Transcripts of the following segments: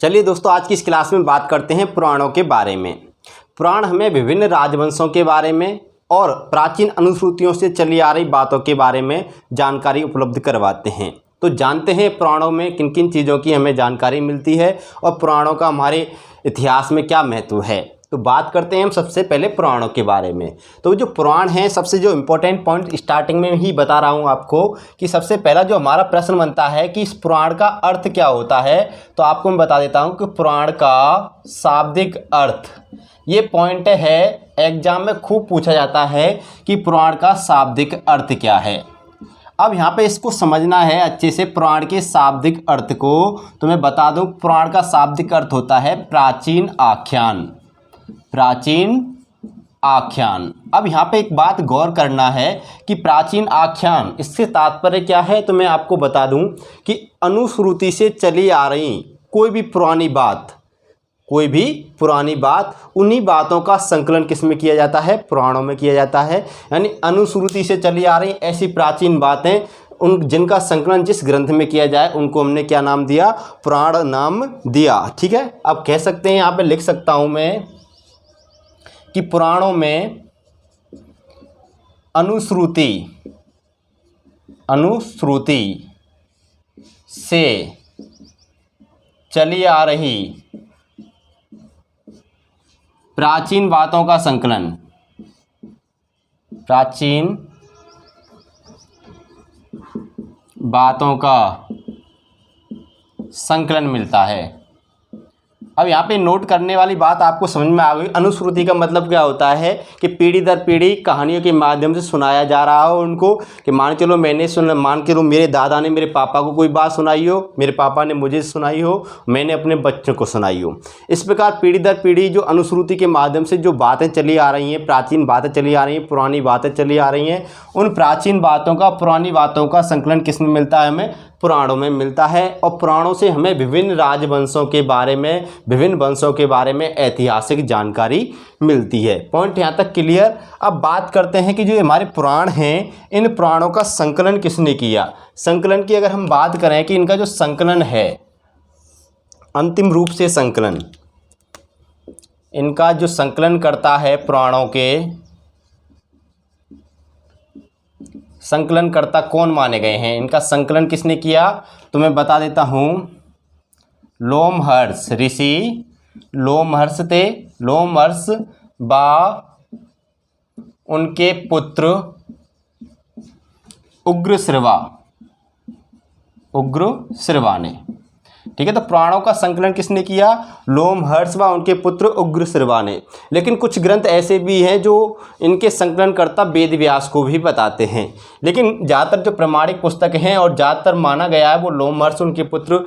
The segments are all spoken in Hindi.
चलिए दोस्तों, आज की इस क्लास में बात करते हैं पुराणों के बारे में। पुराण हमें विभिन्न राजवंशों के बारे में और प्राचीन अनुश्रुतियों से चली आ रही बातों के बारे में जानकारी उपलब्ध करवाते हैं। तो जानते हैं पुराणों में किन किन चीज़ों की हमें जानकारी मिलती है और पुराणों का हमारे इतिहास में क्या महत्व है। तो बात करते हैं हम सबसे पहले पुराणों के बारे में। तो जो पुराण हैं, सबसे जो इम्पोर्टेंट पॉइंट स्टार्टिंग में ही बता रहा हूँ आपको कि सबसे पहला जो हमारा प्रश्न बनता है कि इस पुराण का अर्थ क्या होता है, तो आपको मैं बता देता हूँ कि पुराण का शाब्दिक अर्थ, ये पॉइंट है एग्जाम में खूब पूछा जाता है कि पुराण का शाब्दिक अर्थ क्या है। अब यहाँ पे इसको समझना है अच्छे से पुराण के शाब्दिक अर्थ को। तो मैं बता दूँ, पुराण का शाब्दिक अर्थ होता है प्राचीन आख्यान। प्राचीन आख्यान। अब यहाँ पे एक बात गौर करना है कि प्राचीन आख्यान, इससे तात्पर्य क्या है। तो मैं आपको बता दूं कि अनुश्रुति से चली आ रही कोई भी पुरानी बात, उन्हीं बातों का संकलन किस में किया जाता है, पुराणों में किया जाता है। यानी अनुश्रुति से चली आ रही ऐसी प्राचीन बातें, उन जिनका संकलन जिस ग्रंथ में किया जाए, उनको हमने क्या नाम दिया, पुराण नाम दिया। ठीक है। अब कह सकते हैं, यहाँ पे लिख सकता हूँ मैं कि पुराणों में अनुश्रुति से चली आ रही प्राचीन बातों का संकलन, प्राचीन बातों का संकलन मिलता है। अब यहाँ पे नोट करने वाली बात आपको समझ में आ गई। अनुश्रुति का मतलब क्या होता है कि पीढ़ी दर पीढ़ी कहानियों के माध्यम से सुनाया जा रहा हो उनको, कि मान के लो मान के लो मेरे दादा ने मेरे पापा को कोई बात सुनाई हो, मेरे पापा ने मुझे सुनाई हो, मैंने अपने बच्चों को सुनाई हो। इस प्रकार पीढ़ी दर पीढ़ी जो अनुश्रुति के माध्यम से जो बातें चली आ रही हैं, प्राचीन बातें चली आ रही हैं, पुरानी बातें चली आ रही हैं, उन प्राचीन बातों का, पुरानी बातों का संकलन किस में मिलता है, हमें पुराणों में मिलता है। और पुराणों से हमें विभिन्न राजवंशों के बारे में, विभिन्न वंशों के बारे में ऐतिहासिक जानकारी मिलती है। पॉइंट यहाँ तक क्लियर। अब बात करते हैं कि जो हमारे पुराण हैं, इन पुराणों का संकलन किसने किया। संकलन की अगर हम बात करें कि इनका जो संकलन है, अंतिम रूप से संकलन, इनका जो संकलन करता है पुराणों के, संकलनकर्ता कौन माने गए हैं, इनका संकलन किसने किया, तो मैं बता देता हूँ, लोमहर्ष ऋषि, लोमहर्ष थे, लोमहर्ष बा उनके पुत्र उग्रश्रवा ने। ठीक है। तो पुराणों का संकलन किसने किया, लोमहर्ष व उनके पुत्र उग्रश्रवा ने। लेकिन कुछ ग्रंथ ऐसे भी हैं जो इनके संकलनकर्ता वेद व्यास को भी बताते हैं, लेकिन ज़्यादातर जो प्रमाणिक पुस्तक हैं और ज़्यादातर माना गया है वो लोमहर्ष उनके पुत्र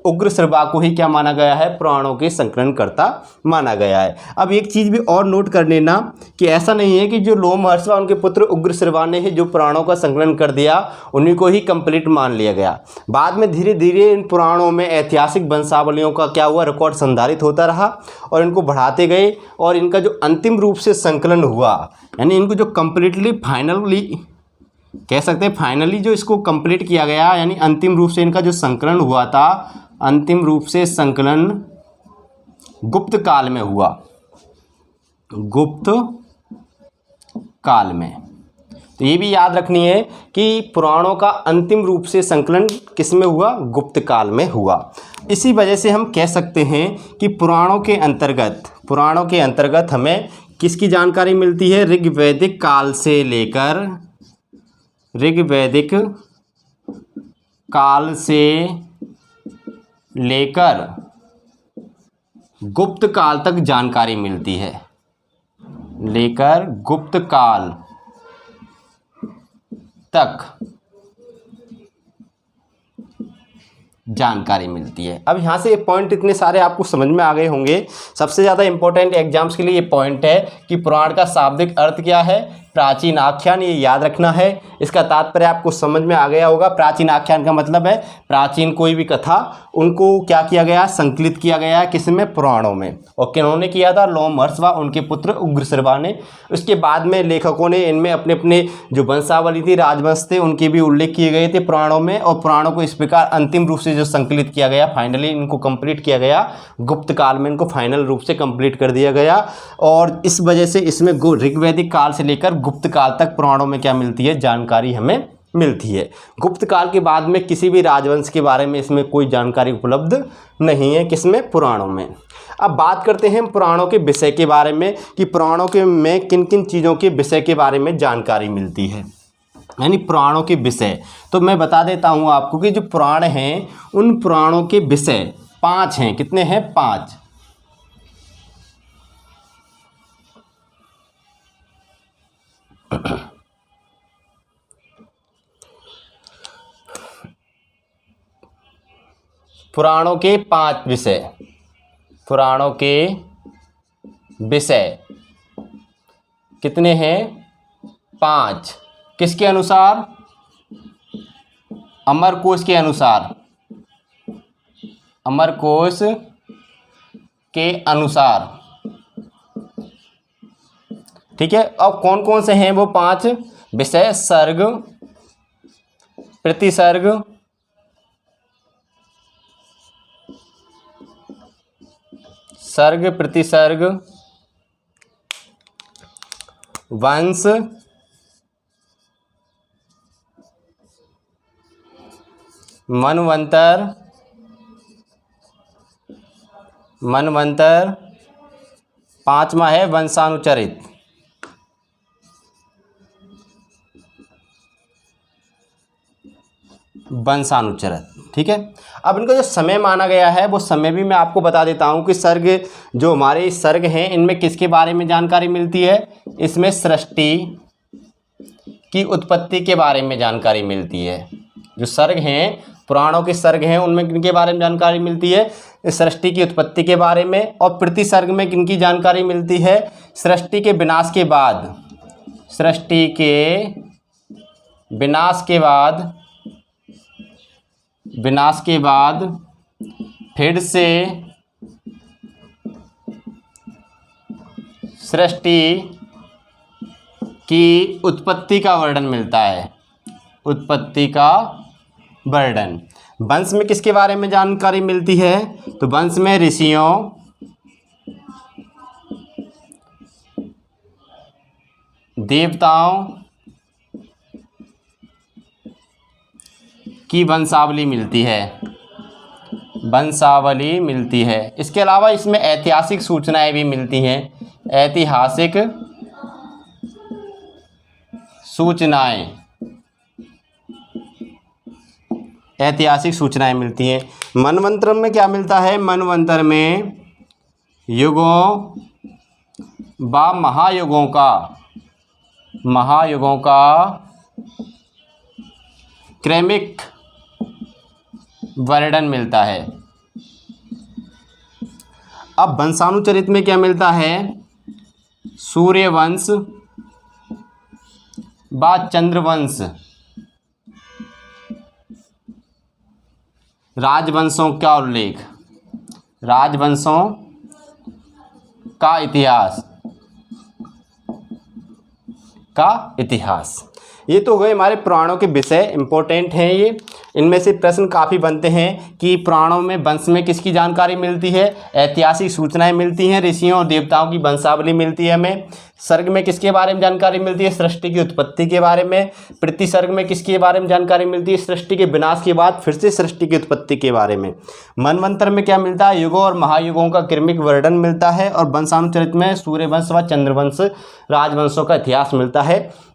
उग्रश्रवा को ही क्या माना गया है, पुराणों के संकलनकर्ता माना गया है। अब एक चीज़ भी और नोट कर लेना कि ऐसा नहीं है कि जो लोमहर्ष व उनके पुत्र उग्रश्रवा ने जो पुराणों का संकलन कर दिया, उन्हीं को ही कंप्लीट मान लिया गया। बाद में धीरे धीरे इन पुराणों में ऐतिहासिक वंशावलियों का क्या हुआ, रिकॉर्ड संधारित होता रहा और इनको बढ़ाते गए, और इनका जो अंतिम रूप से संकलन हुआ, यानी इनको जो कम्प्लीटली फाइनली कह सकते हैं, फाइनली जो इसको कंप्लीट किया गया, यानी अंतिम रूप से इनका जो संकलन हुआ था, अंतिम रूप से संकलन गुप्त काल में हुआ, गुप्त काल में। तो ये भी याद रखनी है कि पुराणों का अंतिम रूप से संकलन किस में हुआ, गुप्त काल में हुआ। इसी वजह से हम कह सकते हैं कि पुराणों के अंतर्गत हमें किसकी जानकारी मिलती है, ऋग्वैदिक काल से लेकर गुप्त काल तक जानकारी मिलती है, लेकर गुप्त काल तक जानकारी मिलती है। अब यहाँ से ये पॉइंट इतने सारे आपको समझ में आ गए होंगे। सबसे ज़्यादा इंपॉर्टेंट एग्जाम्स के लिए ये पॉइंट है कि पुराण का शाब्दिक अर्थ क्या है, प्राचीन आख्यान, ये याद रखना है। इसका तात्पर्य आपको समझ में आ गया होगा। प्राचीन आख्यान का मतलब है प्राचीन कोई भी कथा, उनको क्या किया गया, संकलित किया गया है, किसमें, पुराणों में। और किन्होंने किया था, लोमहर्ष व उनके पुत्र उग्रश्रवा ने। उसके बाद में लेखकों ने इनमें अपने अपने जो वंशावली थी, राजवंश थे, उनके भी उल्लेख किए गए थे पुराणों में। और पुराणों को इस प्रकार अंतिम रूप से जो संकलित किया गया, फाइनली इनको कंप्लीट किया गया गुप्त काल में, इनको फाइनल रूप से कंप्लीट कर दिया गया। और इस वजह से इसमें ऋग्वैदिक काल से लेकर गुप्त काल तक पुराणों में क्या मिलती है, जानकारी हमें मिलती है। गुप्त काल के बाद में किसी भी राजवंश के बारे में इसमें कोई जानकारी उपलब्ध नहीं है, किसमें, पुराणों में। अब बात करते हैं पुराणों के विषय के बारे में कि पुराणों के में किन किन चीज़ों के विषय के बारे में जानकारी मिलती है, यानी पुराणों के विषय। तो मैं बता देता हूँ आपको कि जो पुराण हैं उन पुराणों के विषय 5 हैं। कितने हैं, 5। पुराणों के 5 विषय, पुराणों के विषय कितने हैं, 5। किसके अनुसार, अमरकोश के अनुसार, अमरकोश के अनुसार। ठीक है। अब कौन कौन से हैं वो 5 विषय, सर्ग, प्रतिसर्ग, सर्ग प्रतिसर्ग, वंश, मनवंतर, मनवंतर, 5वां है वंशानुचरित। वंशानुचरित, ठीक है। अब इनका जो समय माना गया है वो समय भी मैं आपको बता देता हूँ कि सर्ग, जो हमारे सर्ग हैं, इनमें किसके बारे में जानकारी मिलती है, इसमें सृष्टि की उत्पत्ति के बारे में जानकारी मिलती है। जो सर्ग हैं, पुराणों के सर्ग हैं, उनमें किनके बारे में जानकारी मिलती है, सृष्टि की उत्पत्ति के बारे में। और प्रतिसर्ग में किनकी जानकारी मिलती है, सृष्टि के विनाश के बाद, सृष्टि के विनाश के बाद, विनाश के बाद फिर से सृष्टि की उत्पत्ति का वर्णन मिलता है, उत्पत्ति का वर्णन। वंश में किसके बारे में जानकारी मिलती है, तो वंश में ऋषियों, देवताओं की वंशावली मिलती है, वंशावली मिलती है। इसके अलावा इसमें ऐतिहासिक सूचनाएं भी मिलती हैं, ऐतिहासिक सूचनाएं, ऐतिहासिक सूचनाएं मिलती हैं। मनवंतर में क्या मिलता है, मनवंतर में युगों व महायुगों का, महायुगों का क्रमिक वर्णन मिलता है। अब वंशानुचरित में क्या मिलता है, सूर्यवंश व चंद्रवंश, राजवंशों का उल्लेख, राजवंशों का इतिहास, का इतिहास। ये तो गए हमारे पुराणों के विषय, इंपॉर्टेंट हैं ये। इनमें से प्रश्न काफ़ी बनते हैं कि पुराणों में वंश में किसकी जानकारी मिलती है, ऐतिहासिक सूचनाएं मिलती हैं, ऋषियों और देवताओं की वंशावली मिलती है हमें। सर्ग में किसके बारे में जानकारी मिलती है, सृष्टि की उत्पत्ति के बारे में। प्रतिसर्ग में किसके बारे में जानकारी मिलती है, सृष्टि के विनाश के बाद फिर से सृष्टि की उत्पत्ति के बारे में। मनवंतर में क्या मिलता है, युगों और महायुगों का क्रमिक वर्णन मिलता है। और वंशानुचरित में सूर्यवंश व चंद्रवंश, राजवंशों का इतिहास मिलता है।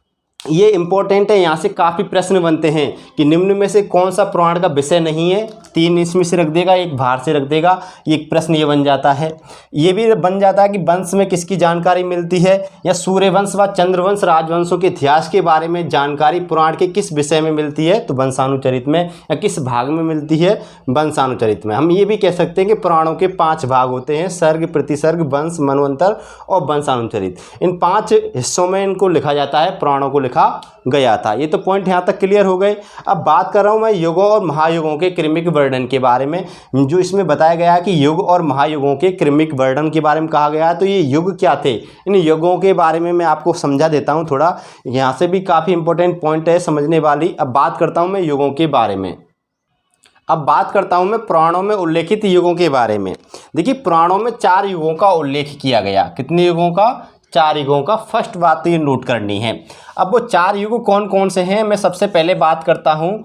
ये इम्पोर्टेंट है, यहाँ से काफ़ी प्रश्न बनते हैं कि निम्न में से कौन सा पुराण का विषय नहीं है। 3 इसमें से रख देगा, 1 बाहर से रख देगा, ये एक प्रश्न ये बन जाता है। ये भी बन जाता है कि वंश में किसकी जानकारी मिलती है, या सूर्यवंश व चंद्रवंश राजवंशों के इतिहास के बारे में जानकारी पुराण के किस विषय में मिलती है, तो वंशानुचरित में, या किस भाग में मिलती है, वंशानुचरित में। हम ये भी कह सकते हैं कि पुराणों के 5 भाग होते हैं, सर्ग, प्रतिसर्ग, वंश, मनवंतर और वंशानुचरित। इन 5 हिस्सों में इनको लिखा जाता है, पुराणों को लिखा गया था। ये तो पॉइंट यहाँ तक क्लियर हो गए। अब बात कर रहा हूँ मैं युगों और महायुगों के क्रमिक वर्णन के बारे में। जो इसमें बताया गया है कि युग और महायुगों के क्रमिक वर्णन के बारे में कहा गया है, तो ये युग क्या थे, इन युगों के बारे में मैं आपको समझा देता हूँ थोड़ा। यहाँ से भी काफ़ी इंपॉर्टेंट पॉइंट है समझने वाली। अब बात करता हूँ मैं युगों के बारे में। अब बात करता हूँ मैं पुराणों में उल्लेखित युगों के बारे में। देखिए, पुराणों में 4 युगों का उल्लेख किया गया। कितने युगों का? 4 युगों का। फर्स्ट बात तो ये नोट करनी है। अब वो 4 युग कौन कौन से हैं, मैं सबसे पहले बात करता हूँ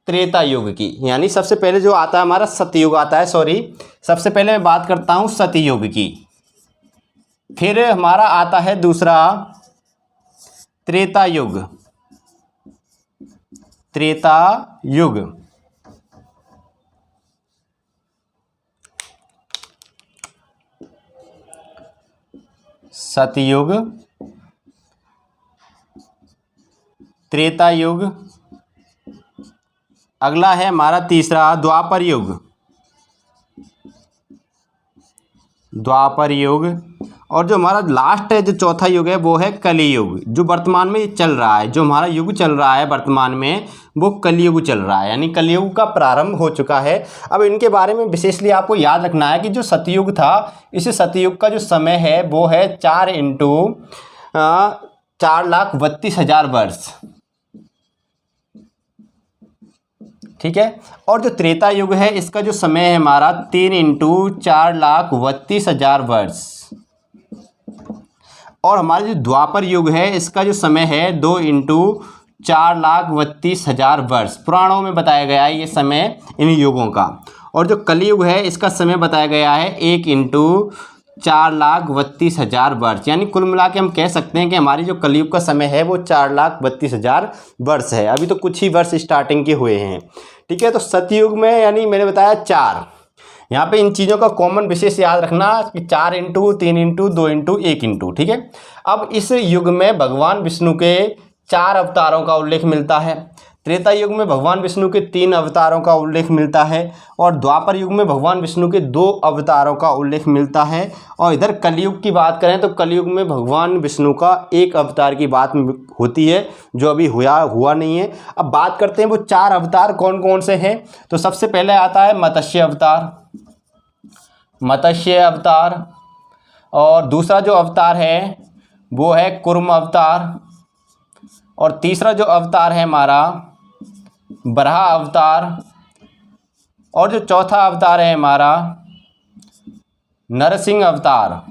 त्रेता युग की, यानी सबसे पहले जो आता है हमारा सतयुग आता है, सबसे पहले मैं बात करता हूँ सतयुग की। फिर हमारा आता है दूसरा त्रेता युग, त्रेता युग। सतयुग, त्रेता युग। अगला है हमारा तीसरा द्वापर युग, द्वापर युग। और जो हमारा लास्ट है, जो चौथा युग है, वो है कलियुग, जो वर्तमान में चल रहा है। जो हमारा युग चल रहा है वर्तमान में, वो कलियुग चल रहा है, यानी कलियुग का प्रारंभ हो चुका है। अब इनके बारे में विशेषली आपको याद रखना है कि जो सतयुग था, इस सतयुग का जो समय है वो है 4 × 4,32,000 वर्ष, ठीक है। और जो त्रेता युग है, इसका जो समय है हमारा 3 × 4,32,000 वर्ष। और हमारा जो द्वापर युग है, इसका जो समय है 2 × 4,32,000 वर्ष। पुराणों में बताया गया है ये समय इन युगों का। और जो कलियुग है, इसका समय बताया गया है 1 × 4,32,000 वर्ष। यानी कुल मिला के हम कह सकते हैं कि हमारी जो कलियुग का समय है वो 4,32,000 वर्ष है। अभी तो कुछ ही वर्ष स्टार्टिंग के हुए हैं, ठीक है। तो सतयुग में, यानी मैंने बताया 4, यहाँ पे इन चीज़ों का कॉमन विशेष याद रखना कि 4 × 3 × 2 × 1 × ठीक है। अब इस युग में भगवान विष्णु के 4 अवतारों का उल्लेख मिलता है। त्रेता युग में भगवान विष्णु के 3 अवतारों का उल्लेख मिलता है, और द्वापर युग में भगवान विष्णु के 2 अवतारों का उल्लेख मिलता है। और इधर कलियुग की बात करें तो कलियुग में भगवान विष्णु का 1 अवतार की बात होती है, जो अभी हुआ नहीं है। अब बात करते हैं वो 4 अवतार कौन कौन से हैं। तो सबसे पहले आता है मत्स्य अवतार, मत्स्य अवतार। और दूसरा जो अवतार है वो है कूर्म अवतार। और तीसरा जो अवतार है हमारा बराह अवतार। और जो चौथा अवतार है हमारा नरसिंह अवतार।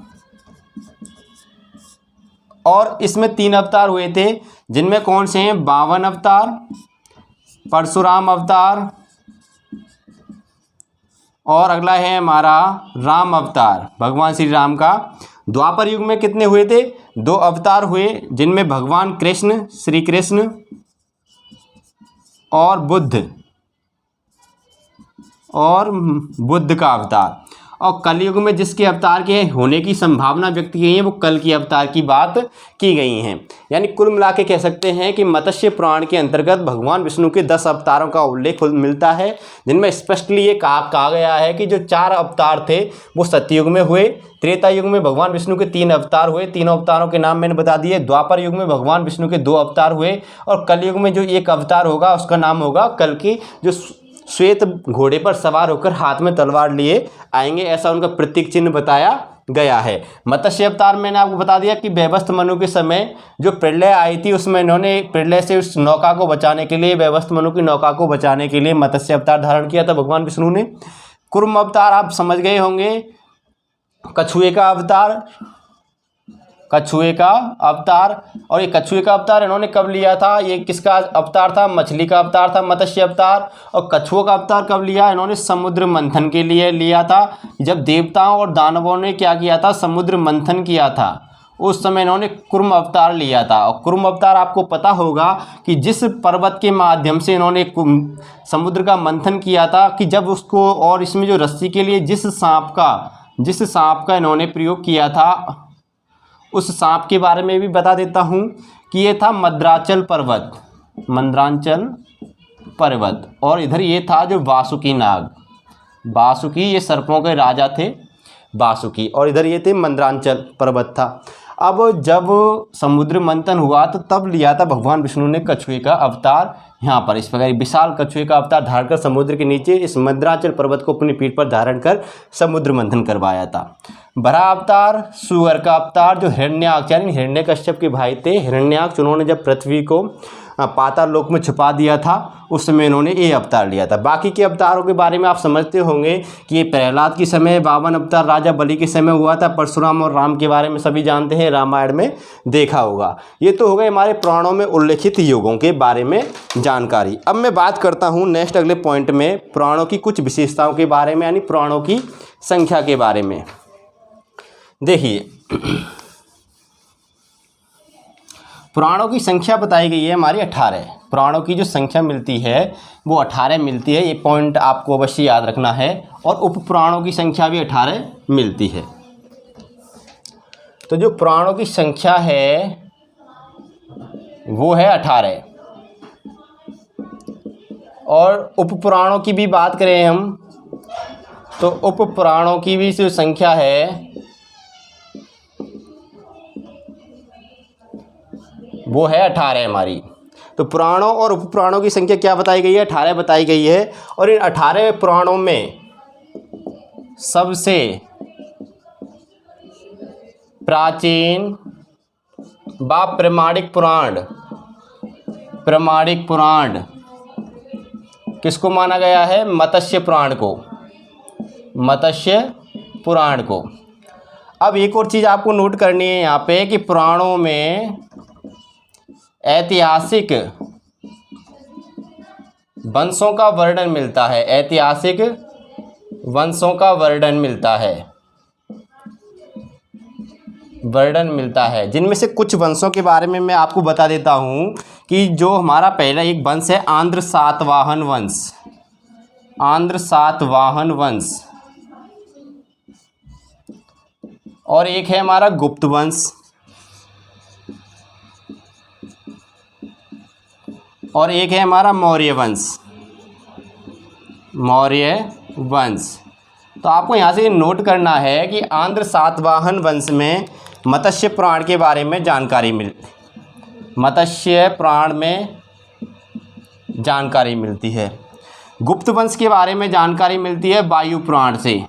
और इसमें 3 अवतार हुए थे, जिनमें कौन से हैं, बावन अवतार, परशुराम अवतार, और अगला है हमारा राम अवतार, भगवान श्री राम का। द्वापर युग में कितने हुए थे, 2 अवतार हुए, जिनमें भगवान कृष्ण, श्री कृष्ण और बुद्ध का अवतार। और कलयुग में जिसके अवतार के होने की संभावना व्यक्त की गई है, वो कल की अवतार की बात की गई हैं। यानी कुल मिला के कह सकते हैं कि मत्स्य पुराण के अंतर्गत भगवान विष्णु के 10 अवतारों का उल्लेख मिलता है, जिनमें स्पष्टली ये कहा गया है कि जो 4 अवतार थे वो सतयुग में हुए। त्रेता युग में भगवान विष्णु के 3 अवतार हुए, 3 अवतारों के नाम मैंने बता दिए। द्वापर युग में भगवान विष्णु के 2 अवतार हुए, और कलयुग में जो 1 अवतार होगा उसका नाम होगा कल की, जो श्वेत घोड़े पर सवार होकर हाथ में तलवार लिए आएंगे, ऐसा उनका प्रतीक चिन्ह बताया गया है। मत्स्य अवतार मैंने आपको बता दिया कि वैवस्थ मनु के समय जो प्रलय आई थी, उसमें इन्होंने प्रलय से उस नौका को बचाने के लिए, वैवस्थ मनु की नौका को बचाने के लिए मत्स्य अवतार धारण किया था भगवान विष्णु ने। कूर्म अवतार आप समझ गए होंगे, कछुए का अवतार, कछुए का अवतार। और ये कछुए का अवतार इन्होंने कब लिया था, ये किसका अवतार था, मछली का अवतार था मत्स्य अवतार। और कछुओं का अवतार कब लिया, इन्होंने समुद्र मंथन के लिए लिया था, जब देवताओं और दानवों ने क्या किया था, समुद्र मंथन किया था। उस समय इन्होंने कुर्म अवतार लिया था। और कुर्म अवतार आपको पता होगा कि जिस पर्वत के माध्यम से इन्होंने समुद्र का मंथन किया था, कि जब उसको, और इसमें जो रस्सी के लिए जिस सांप का इन्होंने प्रयोग किया था, उस सांप के बारे में भी बता देता हूँ कि ये था मंदराचल पर्वत। और इधर ये था जो वासुकी नाग, वासुकी ये सर्पों के राजा थे वासुकी, और इधर ये थे मंदराचल पर्वत था। अब जब समुद्र मंथन हुआ तो तब लिया था भगवान विष्णु ने कछुए का अवतार, यहाँ पर इस प्रकार विशाल कछुए का अवतार धारण कर समुद्र के नीचे इस मंदराचल पर्वत को अपनी पीठ पर धारण कर समुद्र मंथन करवाया था। बड़ा अवतार, सुअर का अवतार, जो हिरण्याक्ष यानी हिरण्यकश्यप के भाई थे हिरण्याक्ष, उन्होंने जब पृथ्वी को पाताल लोक में छुपा दिया था उस समय इन्होंने ये अवतार लिया था। बाकी के अवतारों के बारे में आप समझते होंगे कि ये प्रहलाद के समय 52 अवतार राजा बलि के समय हुआ था। परशुराम और राम के बारे में सभी जानते हैं, रामायण में देखा होगा। ये तो हो गए हमारे पुराणों में उल्लेखित योगों के बारे में जानकारी। अब मैं बात करता हूँ नेक्स्ट अगले पॉइंट में पुराणों की कुछ विशेषताओं के बारे में, यानी पुराणों की संख्या के बारे में। देखिए पुराणों की संख्या बताई गई है हमारी 18। पुराणों की जो संख्या मिलती है वो 18 मिलती है, ये पॉइंट आपको अवश्य याद रखना है। और उपपुराणों की संख्या भी 18 मिलती है। तो जो पुराणों की संख्या है वो है 18, और उपपुराणों की भी बात करें हम तो उपपुराणों की भी जो संख्या है वो है 18 हमारी। तो पुराणों और उपपुराणों की संख्या क्या बताई गई है? 18 बताई गई है। और इन 18 पुराणों में सबसे प्राचीन व प्रमाणिक पुराण किसको माना गया है? मत्स्य पुराण को। अब एक और चीज़ आपको नोट करनी है यहाँ पे कि पुराणों में ऐतिहासिक वंशों का वर्णन मिलता है, ऐतिहासिक वंशों का वर्णन मिलता है, जिनमें से कुछ वंशों के बारे में मैं आपको बता देता हूँ कि जो हमारा पहला एक वंश है आंध्र सातवाहन वंश, और एक है हमारा गुप्त वंश, और एक है हमारा मौर्य वंश। तो आपको यहाँ से नोट करना है कि आंध्र सातवाहन वंश में मत्स्य पुराण के बारे में जानकारी मिलती है। गुप्त वंश के बारे में जानकारी मिलती है वायु पुराण से,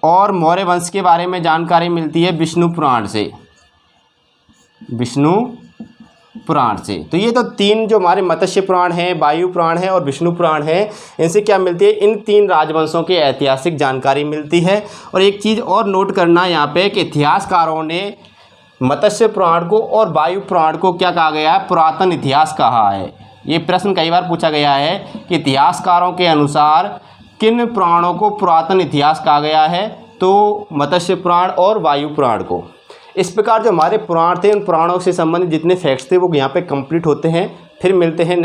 और मौर्य वंश के बारे में जानकारी मिलती है विष्णु पुराण से। तो ये तो तीन जो हमारे मत्स्य पुराण हैं, वायु पुराण है और विष्णु पुराण है, इनसे क्या मिलती है? इन तीन राजवंशों की ऐतिहासिक जानकारी मिलती है। और एक चीज़ और नोट करना यहाँ पे कि इतिहासकारों ने मत्स्य पुराण को और वायु पुराण को क्या कहा गया है? पुरातन इतिहास कहा है। ये प्रश्न कई बार पूछा गया है कि इतिहासकारों के अनुसार किन पुराणों को पुरातन इतिहास कहा गया है? तो मत्स्य पुराण और वायु पुराण को। इस प्रकार जो हमारे पुराण थे उन पुराणों से संबंधित जितने फैक्ट्स थे वो यहाँ पे कंप्लीट होते हैं। फिर मिलते हैं।